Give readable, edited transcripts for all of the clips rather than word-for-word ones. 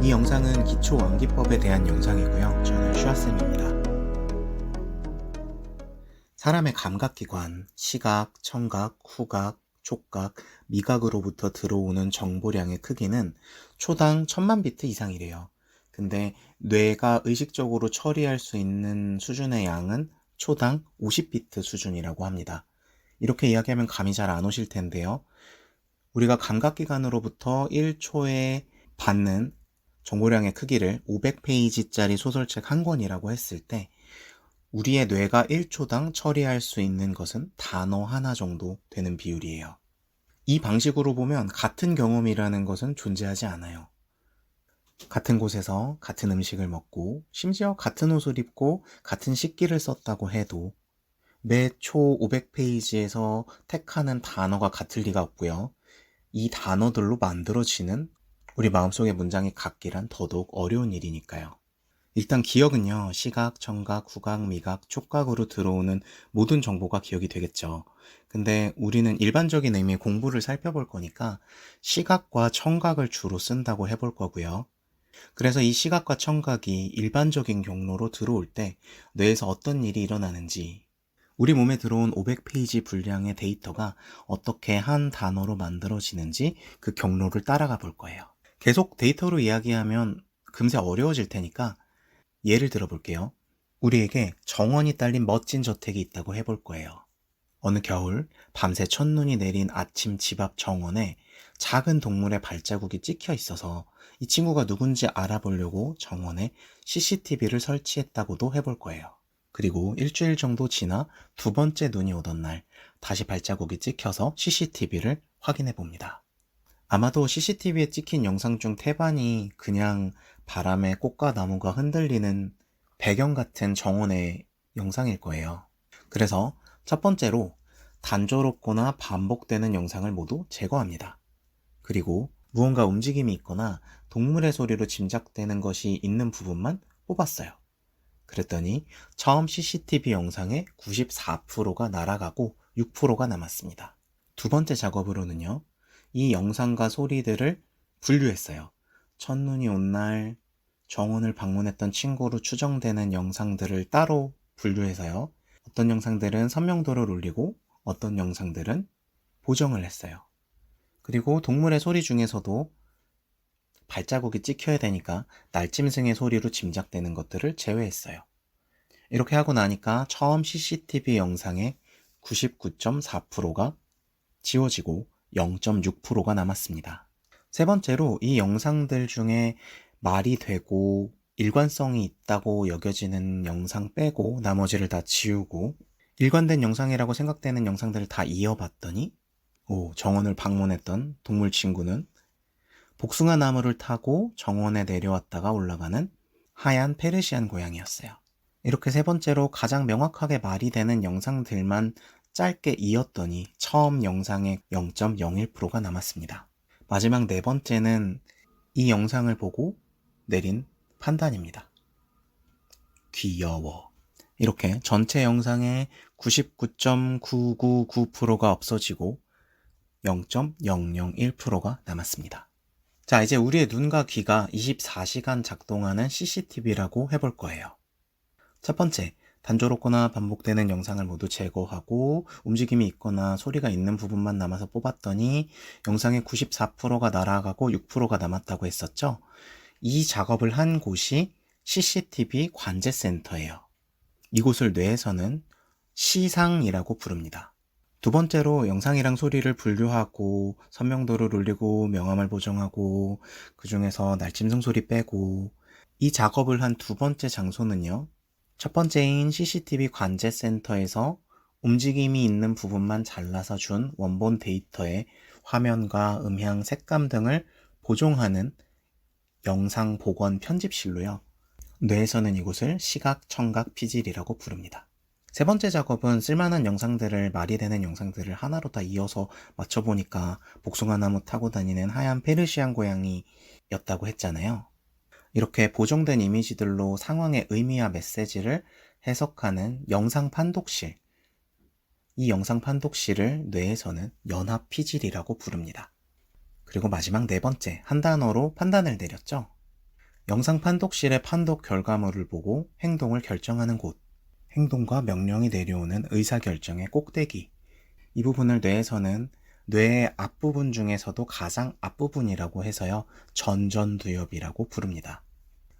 이 영상은 기초 암기법에 대한 영상이고요. 저는 슈아쌤입니다. 사람의 감각기관, 시각, 청각, 후각, 촉각, 미각으로부터 들어오는 정보량의 크기는 초당 1000만 비트 이상이래요. 근데 뇌가 의식적으로 처리할 수 있는 수준의 양은 초당 50비트 수준이라고 합니다. 이렇게 이야기하면 감이 잘 안 오실 텐데요. 우리가 감각기관으로부터 1초에 받는 정보량의 크기를 500페이지짜리 소설책 한 권이라고 했을 때 우리의 뇌가 1초당 처리할 수 있는 것은 단어 하나 정도 되는 비율이에요. 이 방식으로 보면 같은 경험이라는 것은 존재하지 않아요. 같은 곳에서 같은 음식을 먹고 심지어 같은 옷을 입고 같은 식기를 썼다고 해도 매 초 500페이지에서 택하는 단어가 같을 리가 없고요. 이 단어들로 만들어지는 우리 마음속의 문장이 같기란 더더욱 어려운 일이니까요. 일단 기억은요, 시각, 청각, 후각, 미각, 촉각으로 들어오는 모든 정보가 기억이 되겠죠. 근데 우리는 일반적인 의미의 공부를 살펴볼 거니까 시각과 청각을 주로 쓴다고 해볼 거고요. 그래서 이 시각과 청각이 일반적인 경로로 들어올 때 뇌에서 어떤 일이 일어나는지, 우리 몸에 들어온 500페이지 분량의 데이터가 어떻게 한 단어로 만들어지는지 그 경로를 따라가 볼 거예요. 계속 데이터로 이야기하면 금세 어려워질 테니까 예를 들어 볼게요. 우리에게 정원이 딸린 멋진 저택이 있다고 해볼 거예요. 어느 겨울 밤새 첫눈이 내린 아침 집 앞 정원에 작은 동물의 발자국이 찍혀 있어서 이 친구가 누군지 알아보려고 정원에 CCTV를 설치했다고도 해볼 거예요. 그리고 일주일 정도 지나 두 번째 눈이 오던 날 다시 발자국이 찍혀서 CCTV를 확인해 봅니다. 아마도 CCTV에 찍힌 영상 중 태반이 그냥 바람에 꽃과 나무가 흔들리는 배경 같은 정원의 영상일 거예요. 그래서 첫 번째로 단조롭거나 반복되는 영상을 모두 제거합니다. 그리고 무언가 움직임이 있거나 동물의 소리로 짐작되는 것이 있는 부분만 뽑았어요. 그랬더니 처음 CCTV 영상의 94%가 날아가고 6%가 남았습니다. 두 번째 작업으로는요, 이 영상과 소리들을 분류했어요. 첫눈이 온 날 정원을 방문했던 친구로 추정되는 영상들을 따로 분류해서요. 어떤 영상들은 선명도를 올리고 어떤 영상들은 보정을 했어요. 그리고 동물의 소리 중에서도 발자국이 찍혀야 되니까 날짐승의 소리로 짐작되는 것들을 제외했어요. 이렇게 하고 나니까 처음 CCTV 영상의 99.4%가 지워지고 0.6%가 남았습니다. 세 번째로 이 영상들 중에 말이 되고 일관성이 있다고 여겨지는 영상 빼고 나머지를 다 지우고 일관된 영상이라고 생각되는 영상들을 다 이어봤더니 정원을 방문했던 동물 친구는 복숭아 나무를 타고 정원에 내려왔다가 올라가는 하얀 페르시안 고양이였어요. 이렇게 세 번째로 가장 명확하게 말이 되는 영상들만 짧게 이었더니 처음 영상의 0.01%가 남았습니다. 마지막 네 번째는 이 영상을 보고 내린 판단입니다. 귀여워. 이렇게 전체 영상의 99.999%가 없어지고 0.001%가 남았습니다. 자, 이제 우리의 눈과 귀가 24시간 작동하는 CCTV라고 해볼 거예요. 첫 번째, 단조롭거나 반복되는 영상을 모두 제거하고 움직임이 있거나 소리가 있는 부분만 남아서 뽑았더니 영상의 94%가 날아가고 6%가 남았다고 했었죠. 이 작업을 한 곳이 CCTV 관제센터예요. 이곳을 뇌에서는 시상이라고 부릅니다. 두 번째로 영상이랑 소리를 분류하고 선명도를 올리고 명암을 보정하고 그 중에서 날짐승 소리 빼고 이 작업을 한 두 번째 장소는요. 첫 번째인 CCTV 관제센터에서 움직임이 있는 부분만 잘라서 준 원본 데이터의 화면과 음향, 색감 등을 보정하는 영상 복원 편집실로요. 뇌에서는 이곳을 시각, 청각, 피질이라고 부릅니다. 세 번째 작업은 쓸만한 영상들을 말이 되는 영상들을 하나로 다 이어서 맞춰보니까 복숭아나무 타고 다니는 하얀 페르시안 고양이였다고 했잖아요. 이렇게 보정된 이미지들로 상황의 의미와 메시지를 해석하는 영상 판독실. 이 영상 판독실을 뇌에서는 연합 피질이라고 부릅니다. 그리고 마지막 네 번째, 한 단어로 판단을 내렸죠. 영상 판독실의 판독 결과물을 보고 행동을 결정하는 곳. 행동과 명령이 내려오는 의사결정의 꼭대기. 이 부분을 뇌에서는 뇌의 앞부분 중에서도 가장 앞부분이라고 해서요, 전전두엽이라고 부릅니다.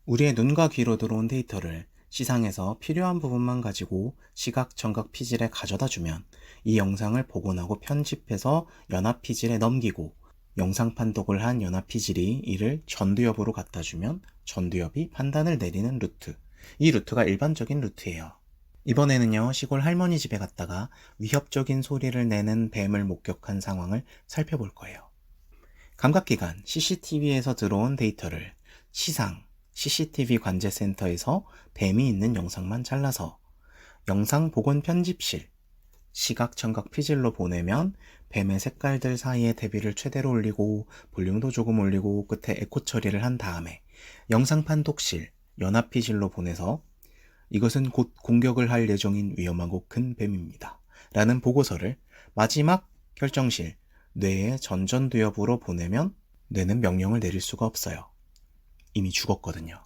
우리의 눈과 귀로 들어온 데이터를 시상에서 필요한 부분만 가지고 시각, 청각 피질에 가져다 주면 이 영상을 복원하고 편집해서 연합 피질에 넘기고 영상 판독을 한 연합 피질이 이를 전두엽으로 갖다 주면 전두엽이 판단을 내리는 루트. 이 루트가 일반적인 루트예요. 이번에는요, 시골 할머니 집에 갔다가 위협적인 소리를 내는 뱀을 목격한 상황을 살펴볼 거예요. 감각기관 CCTV에서 들어온 데이터를 시상 CCTV 관제센터에서 뱀이 있는 영상만 잘라서 영상 복원 편집실 시각, 청각 피질로 보내면 뱀의 색깔들 사이에 대비를 최대로 올리고 볼륨도 조금 올리고 끝에 에코 처리를 한 다음에 영상 판독실 연합 피질로 보내서 이것은 곧 공격을 할 예정인 위험하고 큰 뱀입니다. 라는 보고서를 마지막 결정실 뇌의 전전두엽으로 보내면 뇌는 명령을 내릴 수가 없어요. 이미 죽었거든요.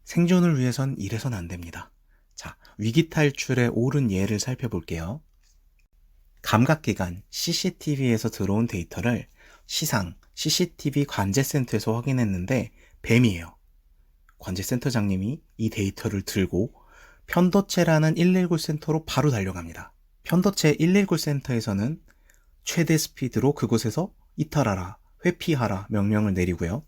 생존을 위해선 이래선 안 됩니다. 자, 위기 탈출의 옳은 예를 살펴볼게요. 감각기관 CCTV에서 들어온 데이터를 시상 CCTV 관제센터에서 확인했는데 뱀이에요. 관제센터장님이 이 데이터를 들고 편도체라는 119 센터로 바로 달려갑니다. 편도체 119 센터에서는 최대 스피드로 그곳에서 이탈하라, 회피하라 명령을 내리고요.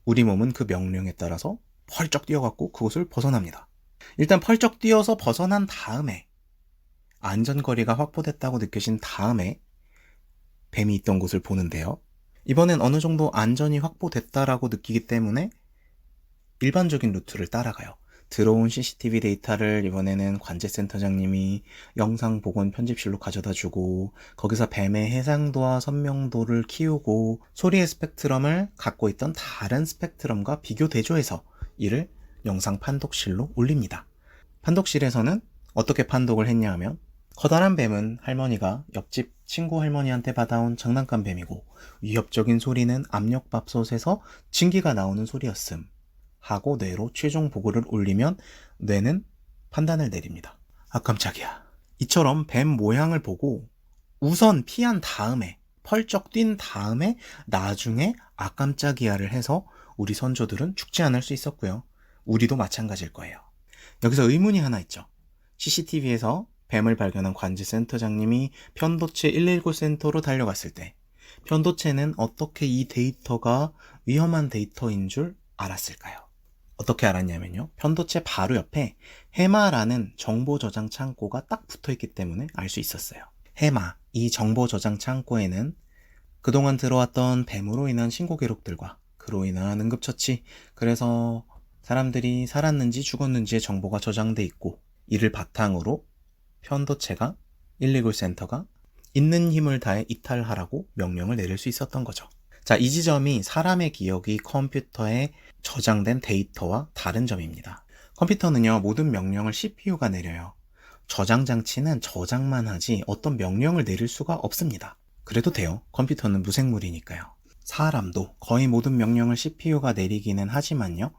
우리 몸은 그 명령에 따라서 펄쩍 뛰어갖고 그곳을 벗어납니다. 일단 펄쩍 뛰어서 벗어난 다음에 안전거리가 확보됐다고 느껴진 다음에 뱀이 있던 곳을 보는데요. 이번엔 어느 정도 안전이 확보됐다라고 느끼기 때문에 일반적인 루트를 따라가요. 들어온 CCTV 데이터를 이번에는 관제센터장님이 영상 복원 편집실로 가져다 주고 거기서 뱀의 해상도와 선명도를 키우고 소리의 스펙트럼을 갖고 있던 다른 스펙트럼과 비교 대조해서 이를 영상 판독실로 올립니다. 판독실에서는 어떻게 판독을 했냐 하면 커다란 뱀은 할머니가 옆집 친구 할머니한테 받아온 장난감 뱀이고 위협적인 소리는 압력밥솥에서 증기가 나오는 소리였음 하고 뇌로 최종 보고를 올리면 뇌는 판단을 내립니다. 아 깜짝이야. 이처럼 뱀 모양을 보고 우선 피한 다음에 펄쩍 뛴 다음에 나중에 아 깜짝이야를 해서 우리 선조들은 죽지 않을 수 있었고요. 우리도 마찬가지일 거예요. 여기서 의문이 하나 있죠. CCTV에서 뱀을 발견한 관제센터장님이 편도체 119 센터로 달려갔을 때 편도체는 어떻게 이 데이터가 위험한 데이터인 줄 알았을까요? 어떻게 알았냐면요. 편도체 바로 옆에 해마라는 정보 저장 창고가 딱 붙어있기 때문에 알 수 있었어요. 해마, 이 정보 저장 창고에는 그동안 들어왔던 뱀으로 인한 신고 기록들과 그로 인한 응급처치, 그래서 사람들이 살았는지 죽었는지의 정보가 저장돼 있고 이를 바탕으로 편도체가 119 센터가 있는 힘을 다해 이탈하라고 명령을 내릴 수 있었던 거죠. 자, 이 지점이 사람의 기억이 컴퓨터에 저장된 데이터와 다른 점입니다. 컴퓨터는요, 모든 명령을 CPU가 내려요. 저장 장치는 저장만 하지 어떤 명령을 내릴 수가 없습니다. 그래도 돼요. 컴퓨터는 무생물이니까요. 사람도 거의 모든 명령을 CPU가 내리기는 하지만요,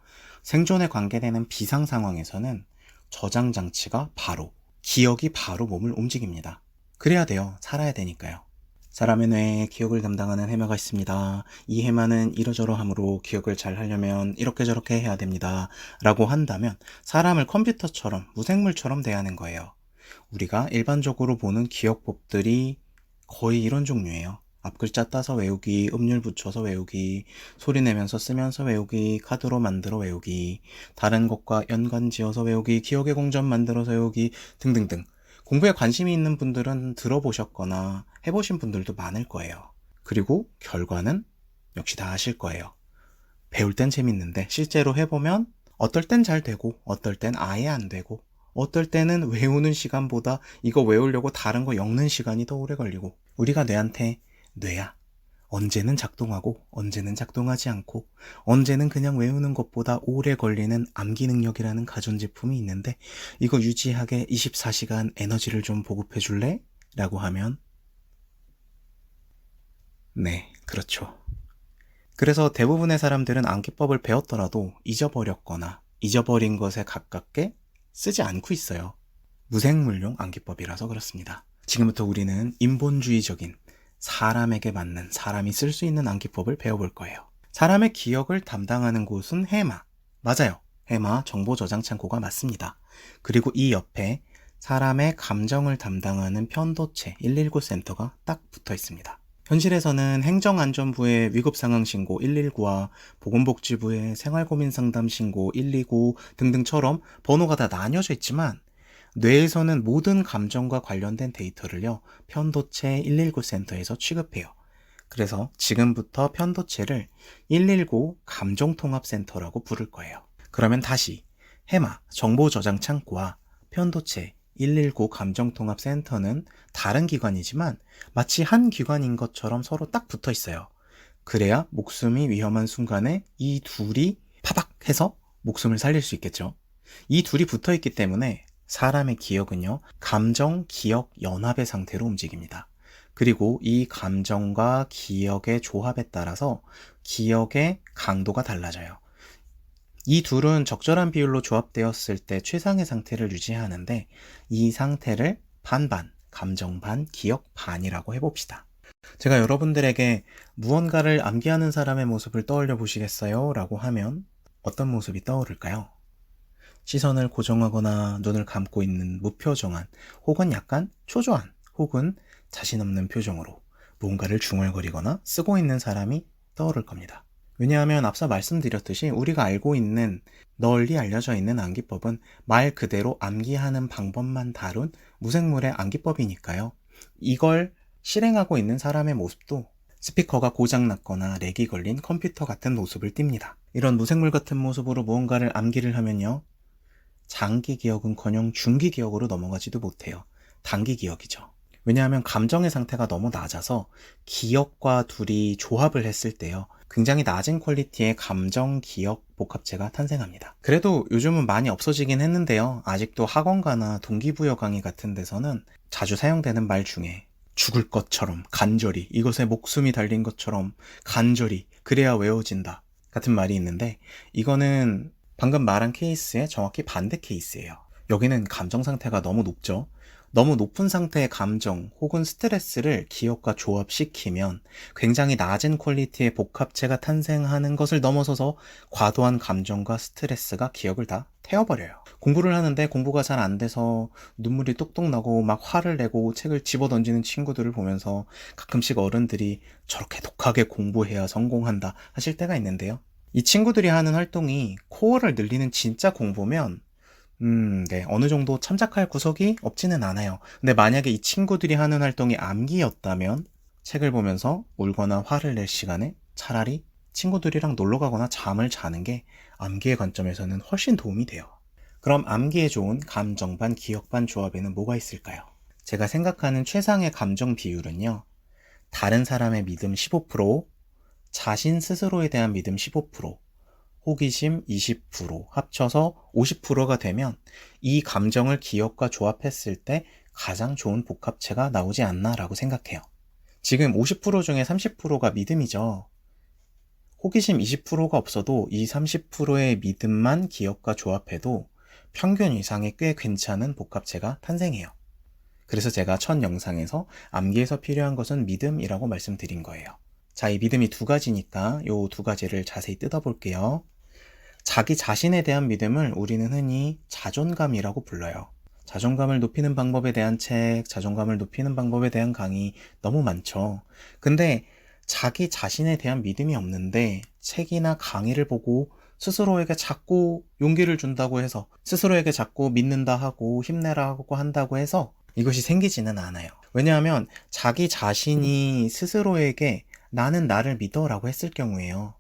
생존에 관계되는 비상 상황에서는 저장 장치가 바로, 기억이 바로 몸을 움직입니다. 그래야 돼요. 살아야 되니까요. 사람의 뇌에 기억을 담당하는 해마가 있습니다. 이 해마는 이러저러함으로 기억을 잘 하려면 이렇게 저렇게 해야 됩니다. 라고 한다면 사람을 컴퓨터처럼 무생물처럼 대하는 거예요. 우리가 일반적으로 보는 기억법들이 거의 이런 종류예요. 앞글자 따서 외우기, 음률 붙여서 외우기, 소리 내면서 쓰면서 외우기, 카드로 만들어 외우기, 다른 것과 연관 지어서 외우기, 기억의 공전 만들어서 외우기 등등등. 공부에 관심이 있는 분들은 들어보셨거나 해보신 분들도 많을 거예요. 그리고 결과는 역시 다 아실 거예요. 배울 땐 재밌는데 실제로 해보면 어떨 땐 잘 되고 어떨 땐 아예 안 되고 어떨 때는 외우는 시간보다 이거 외우려고 다른 거 엮는 시간이 더 오래 걸리고, 우리가 뇌한테 뇌야, 언제는 작동하고 언제는 작동하지 않고 언제는 그냥 외우는 것보다 오래 걸리는 암기 능력이라는 가전제품이 있는데 이거 유지하게 24시간 에너지를 좀 보급해 줄래? 라고 하면 네, 그렇죠. 그래서 대부분의 사람들은 암기법을 배웠더라도 잊어버렸거나 잊어버린 것에 가깝게 쓰지 않고 있어요. 무생물용 암기법이라서 그렇습니다. 지금부터 우리는 인본주의적인 사람에게 맞는 사람이 쓸 수 있는 암기법을 배워볼 거예요. 사람의 기억을 담당하는 곳은 해마. 맞아요. 해마 정보저장창고가 맞습니다. 그리고 이 옆에 사람의 감정을 담당하는 편도체 119 센터가 딱 붙어 있습니다. 현실에서는 행정안전부의 위급상황신고 119와 보건복지부의 생활고민상담신고 129 등등처럼 번호가 다 나뉘어져 있지만 뇌에서는 모든 감정과 관련된 데이터를요, 편도체 119 센터에서 취급해요. 그래서 지금부터 편도체를 119 감정통합센터라고 부를 거예요. 그러면 다시 해마 정보저장창고와 편도체 119 감정통합센터는 다른 기관이지만 마치 한 기관인 것처럼 서로 딱 붙어 있어요. 그래야 목숨이 위험한 순간에 이 둘이 파박 해서 목숨을 살릴 수 있겠죠. 이 둘이 붙어 있기 때문에 사람의 기억은요, 감정, 기억, 연합의 상태로 움직입니다. 그리고 이 감정과 기억의 조합에 따라서 기억의 강도가 달라져요. 이 둘은 적절한 비율로 조합되었을 때 최상의 상태를 유지하는데 이 상태를 반반, 감정 반, 기억 반이라고 해봅시다. 제가 여러분들에게 무언가를 암기하는 사람의 모습을 떠올려 보시겠어요? 라고 하면 어떤 모습이 떠오를까요? 시선을 고정하거나 눈을 감고 있는 무표정한 혹은 약간 초조한 혹은 자신 없는 표정으로 무언가를 중얼거리거나 쓰고 있는 사람이 떠오를 겁니다. 왜냐하면 앞서 말씀드렸듯이 우리가 알고 있는 널리 알려져 있는 암기법은 말 그대로 암기하는 방법만 다룬 무생물의 암기법이니까요. 이걸 실행하고 있는 사람의 모습도 스피커가 고장났거나 렉이 걸린 컴퓨터 같은 모습을 띱니다. 이런 무생물 같은 모습으로 무언가를 암기를 하면요, 장기 기억은커녕 중기 기억으로 넘어가지도 못해요. 단기 기억이죠. 왜냐하면 감정의 상태가 너무 낮아서 기억과 둘이 조합을 했을 때요, 굉장히 낮은 퀄리티의 감정, 기억, 복합체가 탄생합니다. 그래도 요즘은 많이 없어지긴 했는데요, 아직도 학원가나 동기부여 강의 같은 데서는 자주 사용되는 말 중에 죽을 것처럼 간절히, 이것에 목숨이 달린 것처럼 간절히 그래야 외워진다 같은 말이 있는데, 이거는 방금 말한 케이스의 정확히 반대 케이스예요. 여기는 감정 상태가 너무 높죠. 너무 높은 상태의 감정 혹은 스트레스를 기억과 조합시키면 굉장히 낮은 퀄리티의 복합체가 탄생하는 것을 넘어서서 과도한 감정과 스트레스가 기억을 다 태워버려요. 공부를 하는데 공부가 잘 안 돼서 눈물이 뚝뚝 나고 막 화를 내고 책을 집어던지는 친구들을 보면서 가끔씩 어른들이 저렇게 독하게 공부해야 성공한다 하실 때가 있는데요. 이 친구들이 하는 활동이 코어를 늘리는 진짜 공부면 네, 어느 정도 참작할 구석이 없지는 않아요. 근데 만약에 이 친구들이 하는 활동이 암기였다면 책을 보면서 울거나 화를 낼 시간에 차라리 친구들이랑 놀러 가거나 잠을 자는 게 암기의 관점에서는 훨씬 도움이 돼요. 그럼 암기에 좋은 감정 반, 기억 반 조합에는 뭐가 있을까요? 제가 생각하는 최상의 감정 비율은요, 다른 사람의 믿음 15%, 자신 스스로에 대한 믿음 15%, 호기심 20% 합쳐서 50%가 되면 이 감정을 기억과 조합했을 때 가장 좋은 복합체가 나오지 않나라고 생각해요. 지금 50% 중에 30%가 믿음이죠. 호기심 20%가 없어도 이 30%의 믿음만 기억과 조합해도 평균 이상의 꽤 괜찮은 복합체가 탄생해요. 그래서 제가 첫 영상에서 암기에서 필요한 것은 믿음이라고 말씀드린 거예요. 자, 이 믿음이 두 가지니까 이 두 가지를 자세히 뜯어볼게요. 자기 자신에 대한 믿음을 우리는 흔히 자존감이라고 불러요. 자존감을 높이는 방법에 대한 책, 자존감을 높이는 방법에 대한 강의 너무 많죠. 근데 자기 자신에 대한 믿음이 없는데 책이나 강의를 보고 스스로에게 자꾸 용기를 준다고 해서, 스스로에게 자꾸 믿는다 하고 힘내라 하고 한다고 해서 이것이 생기지는 않아요. 왜냐하면 자기 자신이 스스로에게 나는 나를 믿어 라고 했을 경우에요,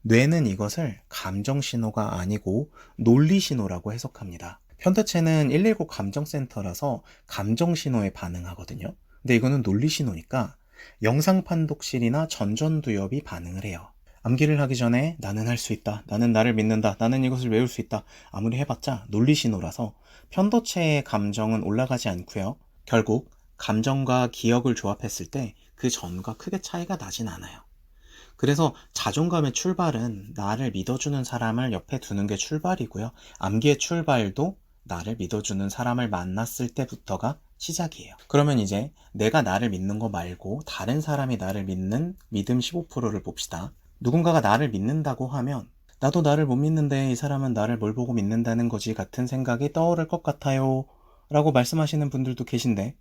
뇌는 이것을 감정 신호가 아니고 논리 신호라고 해석합니다. 편도체는 119 감정센터라서 감정 신호에 반응하거든요. 근데 이거는 논리 신호니까 영상 판독실이나 전전두엽이 반응을 해요. 암기를 하기 전에 나는 할 수 있다, 나는 나를 믿는다, 나는 이것을 외울 수 있다, 아무리 해봤자 논리 신호라서 편도체의 감정은 올라가지 않고요. 결국 감정과 기억을 조합했을 때 그 전과 크게 차이가 나진 않아요. 그래서 자존감의 출발은 나를 믿어주는 사람을 옆에 두는 게 출발이고요. 암기의 출발도 나를 믿어주는 사람을 만났을 때부터가 시작이에요. 그러면 이제 내가 나를 믿는 거 말고 다른 사람이 나를 믿는 믿음 15%를 봅시다. 누군가가 나를 믿는다고 하면 나도 나를 못 믿는데 이 사람은 나를 뭘 보고 믿는다는 거지 같은 생각이 떠오를 것 같아요 라고 말씀하시는 분들도 계신데,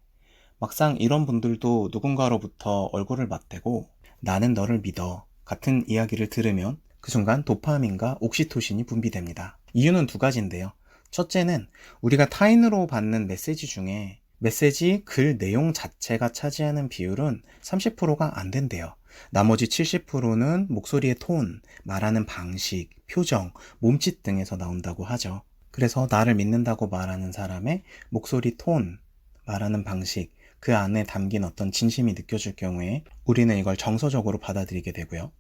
막상 이런 분들도 누군가로부터 얼굴을 맞대고 나는 너를 믿어 같은 이야기를 들으면 그 순간 도파민과 옥시토신이 분비됩니다. 이유는 두 가지인데요. 첫째는 우리가 타인으로 받는 메시지 중에 메시지 글 내용 자체가 차지하는 비율은 30%가 안 된대요. 나머지 70%는 목소리의 톤, 말하는 방식, 표정, 몸짓 등에서 나온다고 하죠. 그래서 나를 믿는다고 말하는 사람의 목소리 톤, 말하는 방식, 그 안에 담긴 어떤 진심이 느껴질 경우에 우리는 이걸 정서적으로 받아들이게 되고요.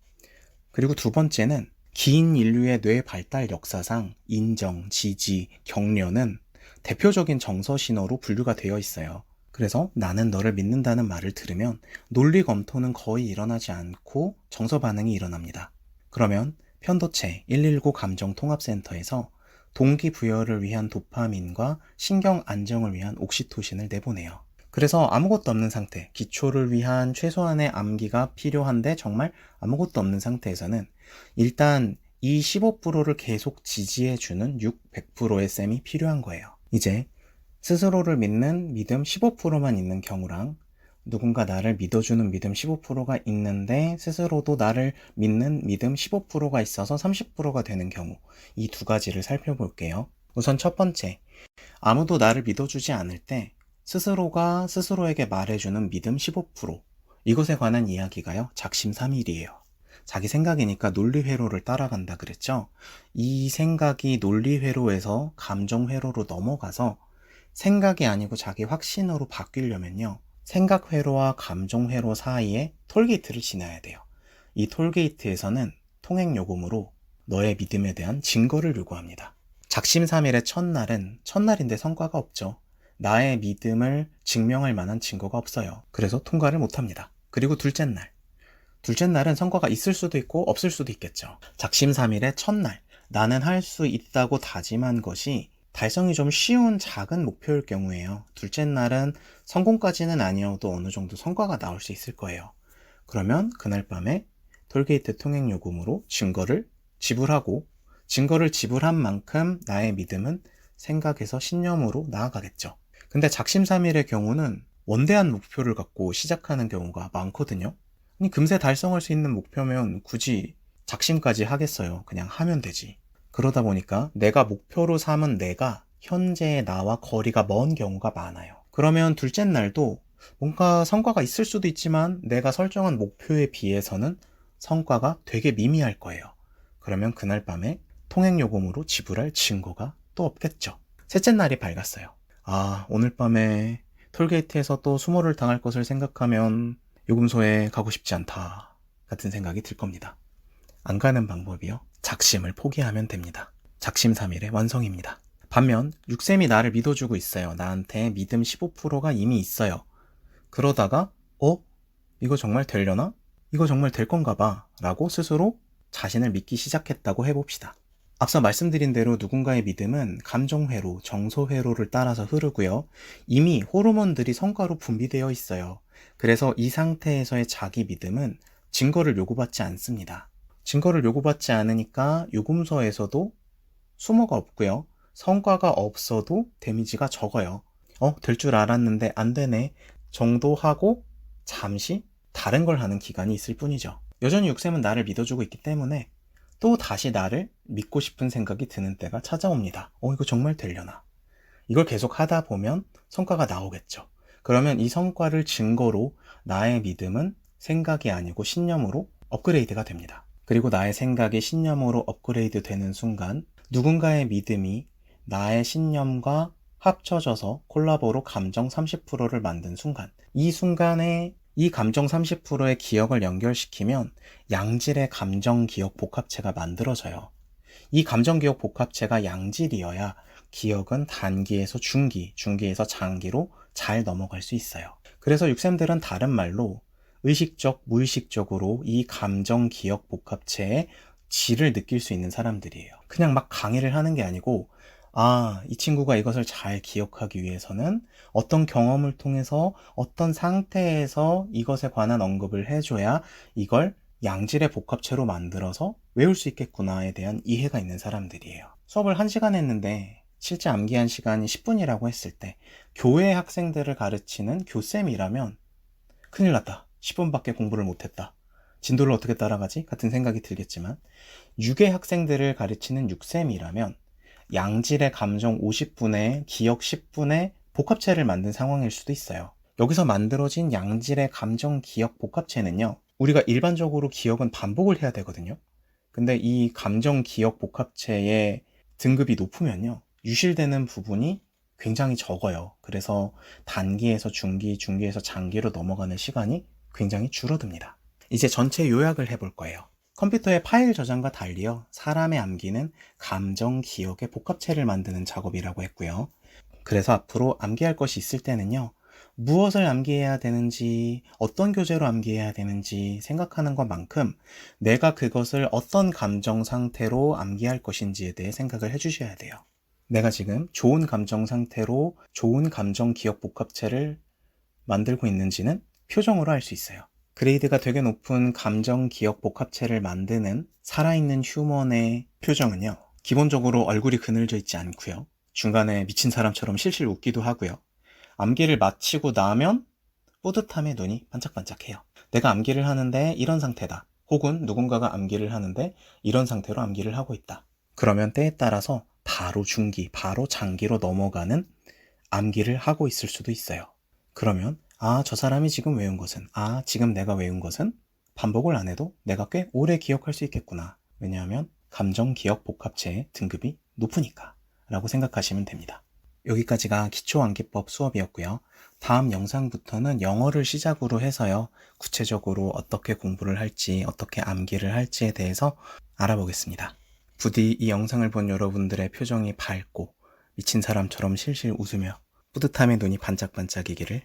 그리고 두 번째는 긴 인류의 뇌 발달 역사상 인정, 지지, 격려는 대표적인 정서 신호로 분류가 되어 있어요. 그래서 나는 너를 믿는다는 말을 들으면 논리 검토는 거의 일어나지 않고 정서 반응이 일어납니다. 그러면 편도체 119 감정통합센터에서 동기부여를 위한 도파민과 신경 안정을 위한 옥시토신을 내보내요. 그래서 아무것도 없는 상태, 기초를 위한 최소한의 암기가 필요한데 정말 아무것도 없는 상태에서는 일단 이 15%를 계속 지지해주는 100%의 셈이 필요한 거예요. 이제 스스로를 믿는 믿음 15%만 있는 경우랑 누군가 나를 믿어주는 믿음 15%가 있는데 스스로도 나를 믿는 믿음 15%가 있어서 30%가 되는 경우, 이 두 가지를 살펴볼게요. 우선 첫 번째, 아무도 나를 믿어주지 않을 때 스스로가 스스로에게 말해주는 믿음 15%, 이것에 관한 이야기가요, 작심삼일이에요. 자기 생각이니까 논리회로를 따라간다 그랬죠? 이 생각이 논리회로에서 감정회로로 넘어가서 생각이 아니고 자기 확신으로 바뀌려면요, 생각회로와 감정회로 사이에 톨게이트를 지나야 돼요. 이 톨게이트에서는 통행요금으로 너의 믿음에 대한 증거를 요구합니다. 작심삼일의 첫날은 첫날인데 성과가 없죠. 나의 믿음을 증명할 만한 증거가 없어요. 그래서 통과를 못합니다. 그리고 둘째 날은 성과가 있을 수도 있고 없을 수도 있겠죠. 작심삼일의 첫날, 나는 할 수 있다고 다짐한 것이 달성이 좀 쉬운 작은 목표일 경우에요. 둘째 날은 성공까지는 아니어도 어느 정도 성과가 나올 수 있을 거예요. 그러면 그날 밤에 톨게이트 통행요금으로 증거를 지불하고, 증거를 지불한 만큼 나의 믿음은 생각에서 신념으로 나아가겠죠. 근데 작심삼일의 경우는 원대한 목표를 갖고 시작하는 경우가 많거든요. 아니, 금세 달성할 수 있는 목표면 굳이 작심까지 하겠어요. 그냥 하면 되지. 그러다 보니까 내가 목표로 삼은 내가 현재의 나와 거리가 먼 경우가 많아요. 그러면 둘째 날도 뭔가 성과가 있을 수도 있지만 내가 설정한 목표에 비해서는 성과가 되게 미미할 거예요. 그러면 그날 밤에 통행요금으로 지불할 증거가 또 없겠죠. 셋째 날이 밝았어요. 아, 오늘 밤에 톨게이트에서 또 수모를 당할 것을 생각하면 요금소에 가고 싶지 않다 같은 생각이 들 겁니다. 안 가는 방법이요, 작심을 포기하면 됩니다. 작심삼일의 완성입니다. 반면 육셈이 나를 믿어주고 있어요. 나한테 믿음 15%가 이미 있어요. 그러다가 이거 정말 되려나? 이거 정말 될 건가 봐 라고 스스로 자신을 믿기 시작했다고 해봅시다. 앞서 말씀드린 대로 누군가의 믿음은 감정회로, 정서회로를 따라서 흐르고요. 이미 호르몬들이 성과로 분비되어 있어요. 그래서 이 상태에서의 자기 믿음은 증거를 요구받지 않습니다. 증거를 요구받지 않으니까 요금소에서도 수모가 없고요. 성과가 없어도 데미지가 적어요. 될 줄 알았는데 안 되네 정도 하고 잠시 다른 걸 하는 기간이 있을 뿐이죠. 여전히 육셈은 나를 믿어주고 있기 때문에 또 다시 나를 믿고 싶은 생각이 드는 때가 찾아옵니다. 이거 정말 되려나? 이걸 계속 하다 보면 성과가 나오겠죠. 그러면 이 성과를 증거로 나의 믿음은 생각이 아니고 신념으로 업그레이드가 됩니다. 그리고 나의 생각이 신념으로 업그레이드 되는 순간 누군가의 믿음이 나의 신념과 합쳐져서 콜라보로 감정 30%를 만든 순간, 이 순간에 이 감정 30%의 기억을 연결시키면 양질의 감정 기억 복합체가 만들어져요. 이 감정 기억 복합체가 양질이어야 기억은 단기에서 중기, 중기에서 장기로 잘 넘어갈 수 있어요. 그래서 육셈들은 다른 말로 의식적, 무의식적으로 이 감정 기억 복합체의 질을 느낄 수 있는 사람들이에요. 그냥 막 강의를 하는 게 아니고, 아, 이 친구가 이것을 잘 기억하기 위해서는 어떤 경험을 통해서 어떤 상태에서 이것에 관한 언급을 해줘야 이걸 양질의 복합체로 만들어서 외울 수 있겠구나에 대한 이해가 있는 사람들이에요. 수업을 1시간 했는데 실제 암기한 시간이 10분이라고 했을 때 교회 학생들을 가르치는 교쌤이라면 큰일 났다. 10분밖에 공부를 못했다. 진도를 어떻게 따라가지? 같은 생각이 들겠지만 육의 학생들을 가르치는 육쌤이라면 양질의 감정 50분에 기억 10분에 복합체를 만든 상황일 수도 있어요. 여기서 만들어진 양질의 감정 기억 복합체는요, 우리가 일반적으로 기억은 반복을 해야 되거든요. 근데 이 감정 기억 복합체의 등급이 높으면요, 유실되는 부분이 굉장히 적어요. 그래서 단기에서 중기, 중기에서 장기로 넘어가는 시간이 굉장히 줄어듭니다. 이제 전체 요약을 해볼 거예요. 컴퓨터의 파일 저장과 달리요, 사람의 암기는 감정, 기억의 복합체를 만드는 작업이라고 했고요. 그래서 앞으로 암기할 것이 있을 때는요, 무엇을 암기해야 되는지, 어떤 교재로 암기해야 되는지 생각하는 것만큼 내가 그것을 어떤 감정 상태로 암기할 것인지에 대해 생각을 해주셔야 돼요. 내가 지금 좋은 감정 상태로 좋은 감정 기억 복합체를 만들고 있는지는 표정으로 알 수 있어요. 그레이드가 되게 높은 감정 기억 복합체를 만드는 살아있는 휴먼의 표정은요, 기본적으로 얼굴이 그늘져 있지 않고요, 중간에 미친 사람처럼 실실 웃기도 하고요, 암기를 마치고 나면 뿌듯함에 눈이 반짝반짝해요. 내가 암기를 하는데 이런 상태다, 혹은 누군가가 암기를 하는데 이런 상태로 암기를 하고 있다. 그러면 때에 따라서 바로 중기, 바로 장기로 넘어가는 암기를 하고 있을 수도 있어요. 그러면 아, 저 사람이 지금 외운 것은, 아, 지금 내가 외운 것은 반복을 안 해도 내가 꽤 오래 기억할 수 있겠구나. 왜냐하면 감정 기억 복합체의 등급이 높으니까 라고 생각하시면 됩니다. 여기까지가 기초 암기법 수업이었고요. 다음 영상부터는 영어를 시작으로 해서요, 구체적으로 어떻게 공부를 할지, 어떻게 암기를 할지에 대해서 알아보겠습니다. 부디 이 영상을 본 여러분들의 표정이 밝고 미친 사람처럼 실실 웃으며 뿌듯함에 눈이 반짝반짝이기를